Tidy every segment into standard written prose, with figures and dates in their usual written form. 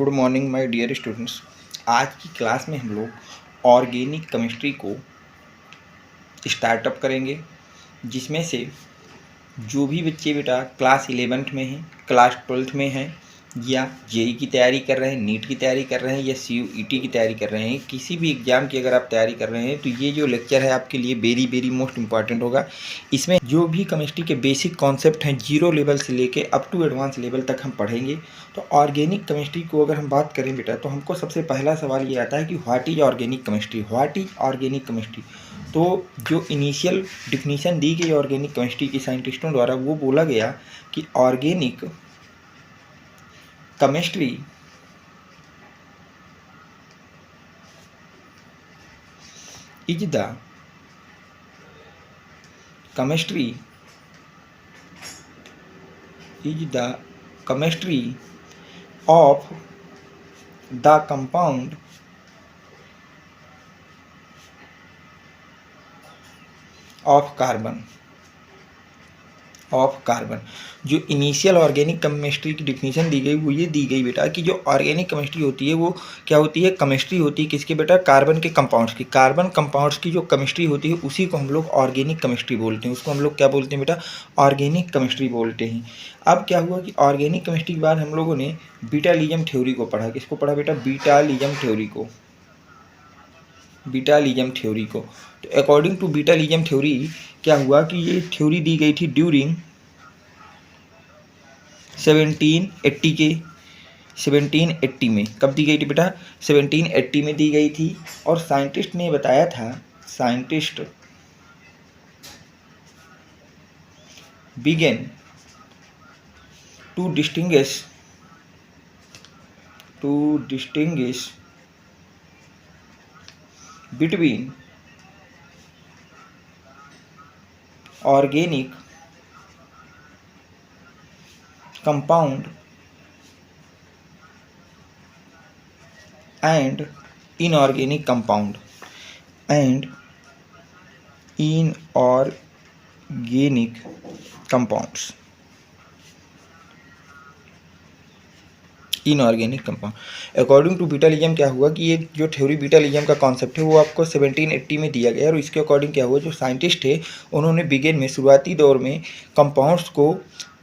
Good morning my dear students. आज की class में हम लोग ऑर्गेनिक केमिस्ट्री को स्टार्टअप करेंगे, जिसमें से जो भी बच्चे बेटा क्लास 11th में हैं, क्लास 12th में हैं, या जेई की तैयारी कर रहे हैं, नीट की तैयारी कर रहे हैं, या सीयूईटी की तैयारी कर रहे हैं, किसी भी एग्ज़ाम की अगर आप तैयारी कर रहे हैं तो ये जो लेक्चर है आपके लिए वेरी मोस्ट इम्पॉर्टेंट होगा। इसमें जो भी केमिस्ट्री के बेसिक कॉन्सेप्ट हैं जीरो लेवल से लेके अप टू एडवांस लेवल तक हम पढ़ेंगे। तो ऑर्गेनिक केमिस्ट्री को अगर हम बात करें बेटा, तो हमको सबसे पहला सवाल ये आता है कि what is organic chemistry. What is organic chemistry? तो जो इनिशियल डिफिनीशन दी गई ऑर्गेनिक केमिस्ट्री के साइंटिस्टों द्वारा, वो बोला गया कि organic chemistry is the chemistry of the compound of carbon. जो इनिशियल ऑर्गेनिक केमिस्ट्री की डिफिनीशन दी गई वो ये दी गई बेटा कि जो ऑर्गेनिक केमिस्ट्री होती है वो क्या होती है? केमिस्ट्री होती है किसके बेटा? कार्बन के कंपाउंड्स की। कार्बन कंपाउंड्स की जो केमिस्ट्री होती है उसी को हम लोग ऑर्गेनिक केमिस्ट्री बोलते हैं। उसको हम लोग क्या बोलते हैं बेटा? ऑर्गेनिक केमिस्ट्री बोलते हैं। अब क्या हुआ कि ऑर्गेनिक केमिस्ट्री के बाद हम लोगों ने बीटालिज्म थ्योरी को पढ़ा। किसको पढ़ा बेटा? बीटालिज्म थ्योरी को। तो अकॉर्डिंग टू बीटालिज्म थ्योरी क्या हुआ कि ये थ्योरी दी गई थी ड्यूरिंग 1780 में। कब दी गई थी बेटा? 1780 में दी गई थी। और साइंटिस्ट ने बताया था, scientist began to distinguish between organic compound and inorganic compound inorganic compound. According to vitalism क्या हुआ कि ये जो थ्योरी बीटालिज्म का कॉन्सेप्ट है वो आपको 1780 में दिया गया। और इसके अकॉर्डिंग क्या हुआ, जो साइंटिस्ट थे उन्होंने बिगिन में शुरुआती दौर में कंपाउंड्स को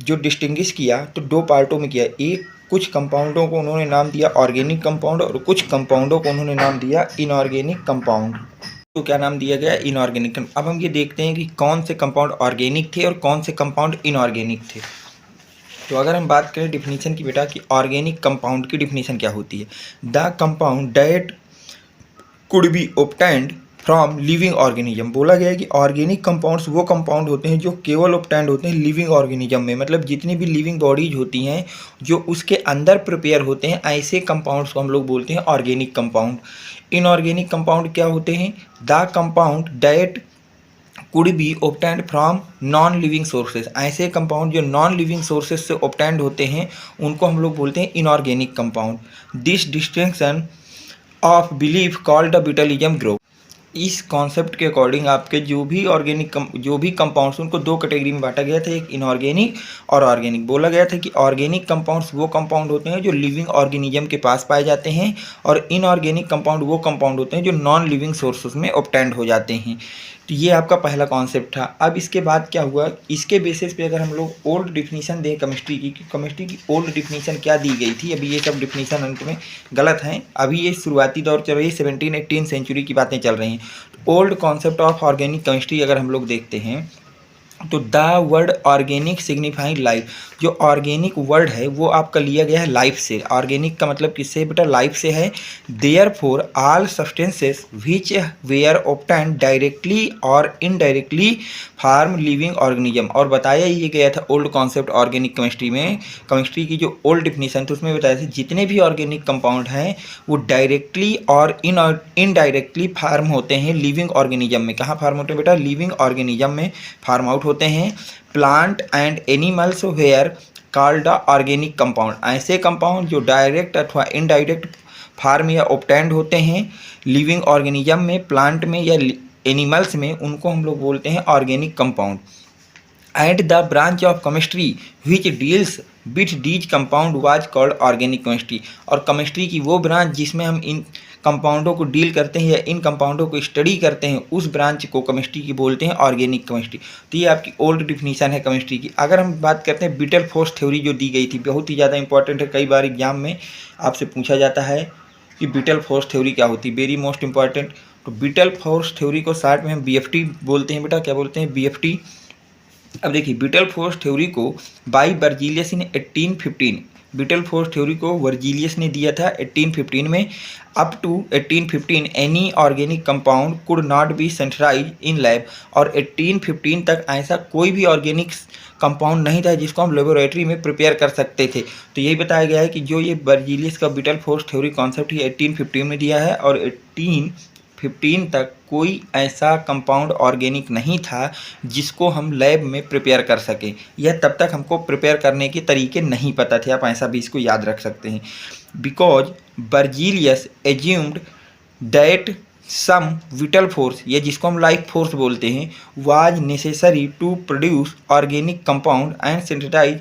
जो डिस्टिंग्विश किया तो दो पार्टों में किया। एक, कुछ कंपाउंडों को उन्होंने नाम दिया ऑर्गेनिक कंपाउंड, और कुछ कंपाउंडों को उन्होंने नाम दिया इनऑर्गेनिक कंपाउंड। तो क्या नाम दिया गया? इनऑर्गेनिक। अब हम ये देखते हैं कि कौन से कंपाउंड ऑर्गेनिक थे और कौन से कंपाउंड इनऑर्गेनिक थे। तो अगर हम बात करें डिफिनीशन की बेटा कि ऑर्गेनिक कंपाउंड की डिफिनीशन क्या होती है? The compound that could be obtained from living organism. बोला गया है कि ऑर्गेनिक कंपाउंड्स वो कंपाउंड होते हैं जो केवल ऑब्टेन्ड होते हैं लिविंग ऑर्गेनिज्म में। मतलब जितनी भी लिविंग बॉडीज होती हैं जो उसके अंदर प्रिपेयर होते हैं, ऐसे कंपाउंड्स को हम लोग बोलते हैं ऑर्गेनिक कंपाउंड। इनऑर्गेनिक कंपाउंड क्या होते हैं? The compound that could be obtained from non living sources. ऐसे कंपाउंड जो नॉन लिविंग सोर्सेज से ऑब्टेन्ड होते हैं उनको हम लोग बोलते हैं inorganic compound. This distinction of belief called the vitalism group. इस कॉन्सेप्ट के अकॉर्डिंग आपके जो भी कंपाउंड्स उनको दो कैटेगरी में बांटा गया था, एक इनऑर्गेनिक और ऑर्गेनिक। बोला गया था कि ऑर्गेनिक कंपाउंड्स वो कंपाउंड होते हैं जो लिविंग ऑर्गेनिज्म के पास पाए जाते हैं, और इनऑर्गेनिक कंपाउंड वो कंपाउंड होते हैं जो नॉन लिविंग सोर्सेज में ऑब्टेन्ड हो जाते हैं। तो ये आपका पहला कॉन्सेप्ट था। अब इसके बाद क्या हुआ, इसके बेसिस पे अगर हम लोग ओल्ड डिफिनीशन दें केमिस्ट्री की, केमिस्ट्री की ओल्ड डिफिनीशन क्या दी गई थी, अभी ये सब डिफिनीशन अंत में गलत हैं। अभी ये शुरुआती दौर चल रही है, 17-18 सेंचुरी की बातें चल रही हैं। Old concept of organic chemistry अगर हम लोग देखते हैं तो the word organic signifying life. जो ऑर्गेनिक वर्ड है वो आपका लिया गया है लाइफ से। ऑर्गेनिक का मतलब किससे बेटा? लाइफ से है। Therefore all substances which were obtained directly और इनडायरेक्टली फार्म लिविंग ऑर्गेनिज्म। और बताया ही गया था ओल्ड कॉन्सेप्ट ऑर्गेनिक केमिस्ट्री में, केमिस्ट्री की जो ओल्ड डिफिनीशन थी उसमें बताया था जितने भी ऑर्गेनिक कंपाउंड हैं वो डायरेक्टली और इनडायरेक्टली फार्म होते हैं लिविंग ऑर्गेनिज्म में। कहाँ फार्म होते हैं बेटा? लिविंग ऑर्गेनिज्म में फार्म आउट होते हैं। Plant and animals where called organic compound. ऐसे कंपाउंड जो डायरेक्ट अथवा इनडायरेक्ट फार्म या ऑब्टेन्ड होते हैं लिविंग ऑर्गेनिज्म में, प्लांट में या एनिमल्स में, उनको हम लोग बोलते हैं organic compound. and the branch of chemistry which deals with these compound was called organic chemistry। और केमिस्ट्री की वो ब्रांच जिसमें हम इन कंपाउंडों को डील करते हैं या इन कंपाउंडों को स्टडी करते हैं, उस ब्रांच को केमिस्ट्री की बोलते हैं ऑर्गेनिक केमिस्ट्री। तो ये आपकी ओल्ड डिफिनीशन है केमिस्ट्री की। अगर हम बात करते हैं बीटल फोर्स थ्योरी जो दी गई थी, बहुत ही ज़्यादा इंपॉर्टेंट है, कई बार एग्जाम में आपसे पूछा जाता है कि बीटल फोर्स थ्योरी क्या होती है, वेरी मोस्ट इंपॉर्टेंट। तो बीटल फोर्स थ्योरी को शार्ट में हम BFT बोलते हैं बेटा, क्या बोलते हैं, BFT। अब देखिए बीटल फोर्स थ्योरी को by Berzelius in 1815, vital force theory को वर्जीलियस ने दिया था 1815 में। Up to 1815 any organic compound could not be synthesize in lab, और 1815 तक ऐसा कोई भी ऑर्गेनिक कंपाउंड नहीं था जिसको हम लेबोरेटरी में प्रिपेयर कर सकते थे। तो यही बताया गया है कि जो ये बर्जीलियस का बीटल फोर्स थ्योरी कॉन्सेप्ट ही 1815 में दिया है, और 1815 तक कोई ऐसा कंपाउंड ऑर्गेनिक नहीं था जिसको हम लैब में प्रिपेयर कर सकें। यह तब तक हमको प्रिपेयर करने के तरीके नहीं पता थे, आप ऐसा भी इसको याद रख सकते हैं। Because Berzelius assumed that some vital force, या जिसको हम लाइफ फोर्स बोलते हैं, was necessary to produce organic compound and synthesize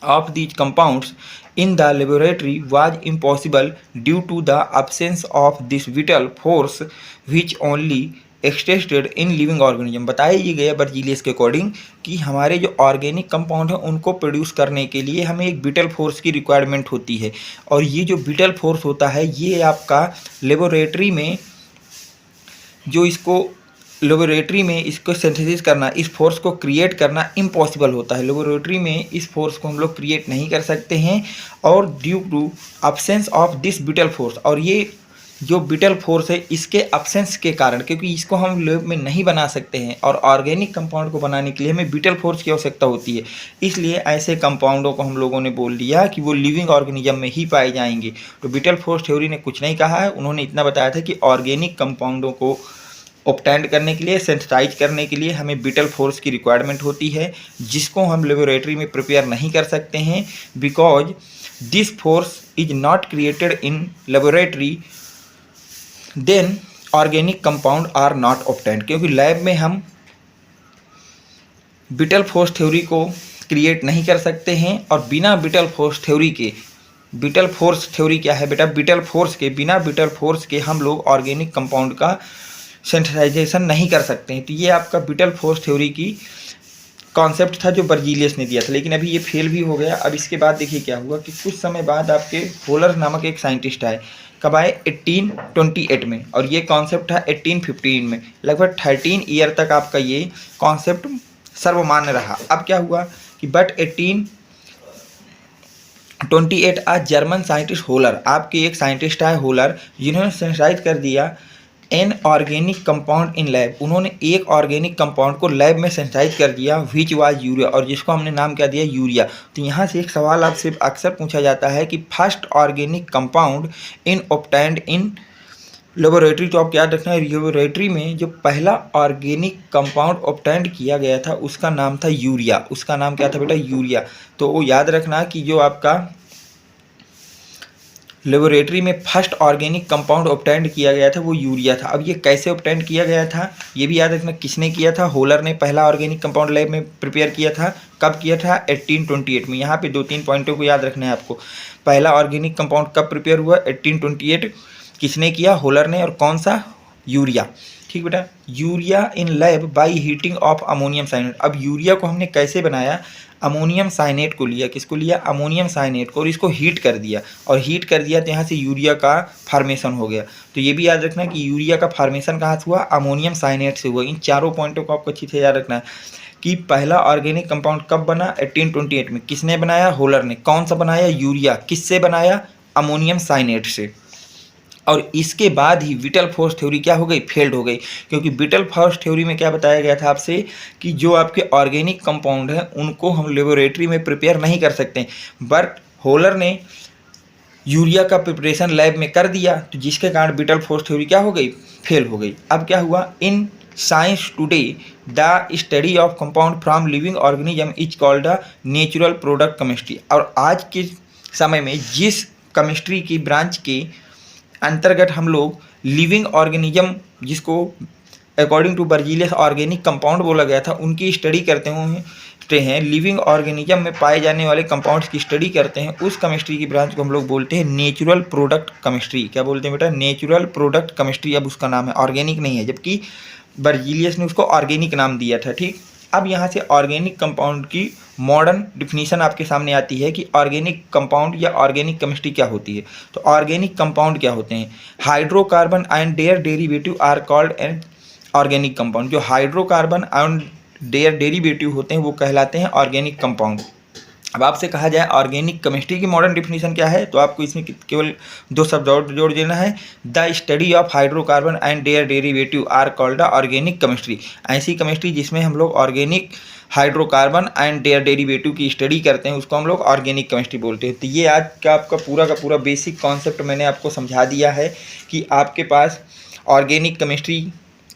of these compounds in the laboratory was impossible due to the absence of this vital force which only existed in living organism। बताया ये गया Berzelius के according कि हमारे जो organic compound हैं उनको produce करने के लिए हमें एक विटल फोर्स की रिक्वायरमेंट होती है, और ये जो विटल फोर्स होता है ये आपका लेबोरेटरी में जो इसको लेबोरेटरी में इसको सिंथेसिस करना, इस फोर्स को क्रिएट करना इम्पॉसिबल होता है। लेबोरेटरी में इस फोर्स को हम लोग क्रिएट नहीं कर सकते हैं, और due to absence of this vital force, और ये जो बिटल फोर्स है इसके अब्सेंस के कारण, क्योंकि इसको हम लैब में नहीं बना सकते हैं और ऑर्गेनिक कंपाउंड को बनाने के लिए हमें बिटल फोर्स की आवश्यकता होती है, इसलिए ऐसे कंपाउंडों को हम लोगों ने बोल दिया कि वो लिविंग ऑर्गेनिज्म में ही पाए जाएंगे। तो बिटल फोर्स थ्योरी ने कुछ नहीं कहा है, उन्होंने इतना बताया था कि ऑर्गेनिक कंपाउंडों को ऑब्टेंड करने के लिए, सिंथेसाइज करने के लिए हमें बिटल फोर्स की रिक्वायरमेंट होती है, जिसको हम लेबोरेटरी में प्रिपेयर नहीं कर सकते हैं। Because this force is not created in laboratory then organic compound are not obtained, क्योंकि लैब में हम बिटल फोर्स थ्योरी को क्रिएट नहीं कर सकते हैं, और बिना बिटल फोर्स थ्योरी के, बिटल फोर्स थ्योरी क्या है बेटा, बिटल फोर्स के, बिना बिटल फोर्स के हम लोग ऑर्गेनिक कंपाउंड का सेंथेसाइजेशन नहीं कर सकते हैं। तो ये आपका बिटल फोर्स थ्योरी की कॉन्सेप्ट था जो बर्जीलियस ने दिया था, लेकिन अभी ये फेल भी हो गया। अब इसके बाद देखिए क्या हुआ कि कुछ समय बाद आपके होलर नामक एक साइंटिस्ट आए, कब आए, 1828 में, और ये कॉन्सेप्ट था 1815 में। लगभग 13 ईयर तक आपका ये कॉन्सेप्ट सर्वमान्य रहा। अब क्या हुआ कि बट 1828 आज जर्मन साइंटिस्ट होलर, आपके एक साइंटिस्ट आए होलर, जिन्होंने सेंथेसाइज कर दिया N organic compound in lab, उन्होंने एक ऑर्गेनिक कंपाउंड को लैब में सेंथेसाइज कर दिया, विच वाज यूरिया, और जिसको हमने नाम क्या दिया, यूरिया। तो यहाँ से एक सवाल आपसे अक्सर पूछा जाता है कि first organic compound in obtained in laboratory, तो आप याद रखना है लेबोरेटरी में जो पहला ऑर्गेनिक कंपाउंड ऑब्टेंड किया गया था उसका नाम था यूरिया। उसका नाम क्या था बेटा, यूरिया। तो वो याद रखना कि जो आपका लेबोरेटरी में फर्स्ट ऑर्गेनिक कंपाउंड ऑब्टेंड किया गया था वो यूरिया था। अब ये कैसे ऑब्टेंड किया गया था ये भी याद रखना, किसने किया था, होलर ने पहला ऑर्गेनिक कंपाउंड लैब में प्रिपेयर किया था। कब किया था, 1828 में। यहाँ पे 2-3 पॉइंटों को याद रखना है आपको। पहला ऑर्गेनिक कंपाउंड कब प्रिपेयर हुआ, 1828। किसने किया, होलर ने, और कौन सा, यूरिया। ठीक बेटा, urea in lab by heating of ammonium cyanate. अब यूरिया को हमने कैसे बनाया, अमोनियम साइनेट को लिया, किसको लिया, अमोनियम साइनेट को, और इसको हीट कर दिया, और हीट कर दिया तो यहाँ से यूरिया का फार्मेशन हो गया। तो ये भी याद रखना कि यूरिया का फार्मेशन कहाँ से हुआ, अमोनियम साइनेट से हुआ। इन चारों पॉइंटों को आपको अच्छी से याद रखना है कि पहला ऑर्गेनिक कंपाउंड कब बना, 1828 में। किसने बनाया, होलर ने। कौन सा बनाया, यूरिया। किससे बनाया, अमोनियम साइनेट से। और इसके बाद ही विटल फोर्स थ्योरी क्या हो गई, फेल्ड हो गई, क्योंकि विटल फोर्स थ्योरी में क्या बताया गया था आपसे कि जो आपके ऑर्गेनिक कंपाउंड हैं उनको हम लेबोरेटरी में प्रिपेयर नहीं कर सकते। बट होलर ने यूरिया का प्रिपरेशन लैब में कर दिया, तो जिसके कारण विटल फोर्स थ्योरी क्या हो गई, फेल हो गई। अब क्या हुआ, in science today the study of compound from living organism is called the natural product chemistry. और आज के समय में जिस केमिस्ट्री की ब्रांच के अंतर्गत हम लोग लिविंग ऑर्गेनिज्म जिसको according to Berzelius organic compound बोला गया था, उनकी स्टडी करते हैं लिविंग ऑर्गेनिज्म में पाए जाने वाले कंपाउंड्स की स्टडी करते हैं। उस केमिस्ट्री की ब्रांच को हम लोग बोलते हैं नेचुरल प्रोडक्ट केमिस्ट्री। क्या बोलते हैं बेटा? Natural product chemistry. अब उसका नाम है, ऑर्गेनिक नहीं है, जबकि बर्जीलियस ने उसको ऑर्गेनिक नाम दिया था। ठीक, अब यहाँ से ऑर्गेनिक कंपाउंड की मॉडर्न डिफिनीशन आपके सामने आती है कि ऑर्गेनिक कंपाउंड या ऑर्गेनिक केमिस्ट्री क्या होती है। तो ऑर्गेनिक कंपाउंड क्या होते हैं? Hydrocarbon and their derivative are called an organic compound. जो हाइड्रोकार्बन एंड देयर डेरिवेटिव होते हैं वो कहलाते हैं ऑर्गेनिक कंपाउंड। अब आपसे कहा जाए ऑर्गेनिक केमिस्ट्री की मॉडर्न डिफिनीशन क्या है, तो आपको इसमें केवल 2 शब्द और जोड़ देना है, the study of hydrocarbon and their derivative are called organic chemistry. ऐसी केमिस्ट्री जिसमें हम लोग organic hydrocarbon and their derivative की स्टडी करते हैं उसको हम लोग ऑर्गेनिक केमिस्ट्री बोलते हैं। तो ये आज का पूरा बेसिक कॉन्सेप्ट मैंने आपको समझा दिया है कि आपके पास ऑर्गेनिक केमिस्ट्री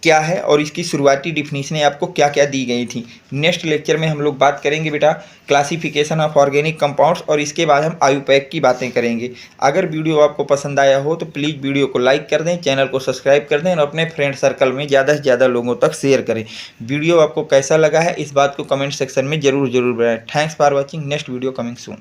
क्या है और इसकी शुरुआती डिफिनीशनें आपको क्या क्या दी गई थी। नेक्स्ट लेक्चर में हम लोग बात करेंगे बेटा क्लासिफिकेशन ऑफ ऑर्गेनिक कंपाउंड्स, और इसके बाद हम आयुपैक की बातें करेंगे। अगर वीडियो आपको पसंद आया हो तो प्लीज़ वीडियो को लाइक कर दें, चैनल को सब्सक्राइब कर दें और अपने फ्रेंड सर्कल में ज़्यादा से ज़्यादा लोगों तक शेयर करें। वीडियो आपको कैसा लगा है इस बात को कमेंट सेक्शन में ज़रूर बताएं। Thanks for watching, next video coming soon.